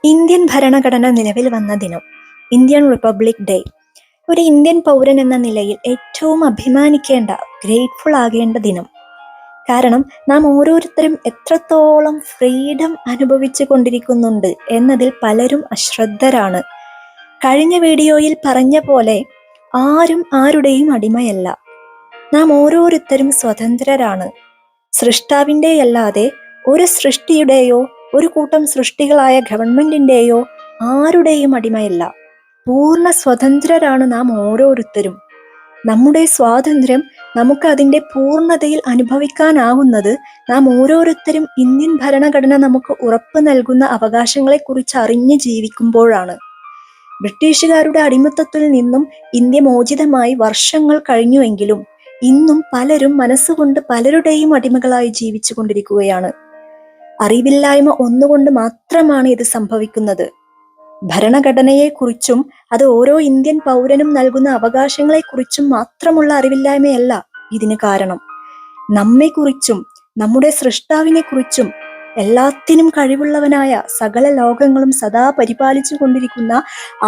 Indian ഭരണഘടന നിലവിൽ വന്ന ദിനം, ഇന്ത്യൻ റിപ്പബ്ലിക് ഡേ. ഒരു ഇന്ത്യൻ പൗരൻ എന്ന നിലയിൽ ഏറ്റവും അഭിമാനിക്കേണ്ട, ഗ്രേറ്റ്ഫുൾ ആകേണ്ട ദിനം. കാരണം നാം ഓരോരുത്തരും എത്രത്തോളം ഫ്രീഡം അനുഭവിച്ചു കൊണ്ടിരിക്കുന്നുണ്ട് എന്നതിൽ പലരും അശ്രദ്ധരാണ്. കഴിഞ്ഞ വീഡിയോയിൽ പറഞ്ഞ പോലെ ആരും ആരുടെയും അടിമയല്ല. നാം ഓരോരുത്തരും സ്വതന്ത്രരാണ്. സൃഷ്ടാവിൻ്റെയല്ലാതെ ഒരു സൃഷ്ടിയുടെയോ ഒരു കൂട്ടം സൃഷ്ടികളായ ഗവൺമെന്റിന്റെയോ ആരുടെയും അടിമയല്ല. പൂർണ്ണ സ്വതന്ത്രരാണ് നാം ഓരോരുത്തരും. നമ്മുടെ സ്വാതന്ത്ര്യം നമുക്ക് അതിൻ്റെ പൂർണ്ണതയിൽ അനുഭവിക്കാനാവുന്നത് നാം ഓരോരുത്തരും ഇന്ത്യൻ ഭരണഘടന നമുക്ക് ഉറപ്പ് നൽകുന്ന അവകാശങ്ങളെക്കുറിച്ച് അറിഞ്ഞ് ജീവിക്കുമ്പോഴാണ്. ബ്രിട്ടീഷുകാരുടെ അടിമത്തത്തിൽ നിന്നും ഇന്ത്യ മോചിതമായി വർഷങ്ങൾ കഴിഞ്ഞുവെങ്കിലും ഇന്നും പലരും മനസ്സുകൊണ്ട് പലരുടെയും അടിമകളായി ജീവിച്ചു കൊണ്ടിരിക്കുകയാണ്. അറിവില്ലായ്മ ഒന്നുകൊണ്ട് മാത്രമാണ് ഇത് സംഭവിക്കുന്നത്. ഭരണഘടനയെക്കുറിച്ചും അത് ഓരോ ഇന്ത്യൻ പൗരനും നൽകുന്ന അവകാശങ്ങളെക്കുറിച്ചും മാത്രമുള്ള അറിവില്ലായ്മയല്ല ഇതിന് കാരണം. നമ്മെക്കുറിച്ചും നമ്മുടെ സൃഷ്ടാവിനെ കുറിച്ചും എല്ലാത്തിനും കഴിവുള്ളവനായ സകല ലോകങ്ങളും സദാ പരിപാലിച്ചു കൊണ്ടിരിക്കുന്ന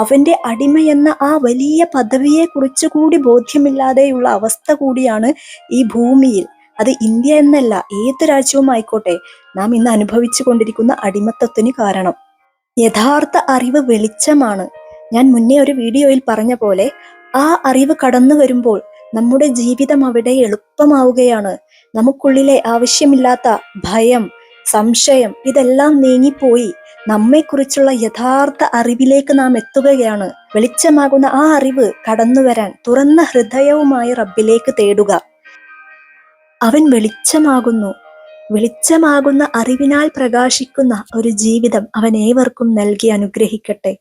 അവന്റെ അടിമയെന്ന ആ വലിയ പദവിയെക്കുറിച്ച് കൂടി ബോധ്യമില്ലാതെയുള്ള അവസ്ഥ കൂടിയാണ് ഈ ഭൂമിയിൽ, അത് ഇന്ത്യ എന്നല്ല ഏത് രാജ്യവും ആയിക്കോട്ടെ, നാം ഇന്ന് അനുഭവിച്ചു കൊണ്ടിരിക്കുന്ന അടിമത്തത്തിന് കാരണം. യഥാർത്ഥ അറിവ് വെളിച്ചമാണ്. ഞാൻ മുന്നേ ഒരു വീഡിയോയിൽ പറഞ്ഞ പോലെ ആ അറിവ് കടന്നു വരുമ്പോൾ നമ്മുടെ ജീവിതം അവിടെ എളുപ്പമാവുകയാണ്. നമുക്കുള്ളിലെ ആവശ്യമില്ലാത്ത ഭയം, സംശയം ഇതെല്ലാം നീങ്ങിപ്പോയി നമ്മെക്കുറിച്ചുള്ള യഥാർത്ഥ അറിവിലേക്ക് നാം എത്തുകയാണ്. വെളിച്ചമാകുന്ന ആ അറിവ് കടന്നു വരാൻ തുറന്ന ഹൃദയവുമായി റബ്ബിലേക്ക് തേടുക. അവൻ വെളിച്ചമാകുന്നു. വെളിച്ചമാകുന്ന അറിവിനാൽ പ്രകാശിക്കുന്ന ഒരു ജീവിതം അവൻ ഏവർക്കും നൽകി അനുഗ്രഹിക്കട്ടെ.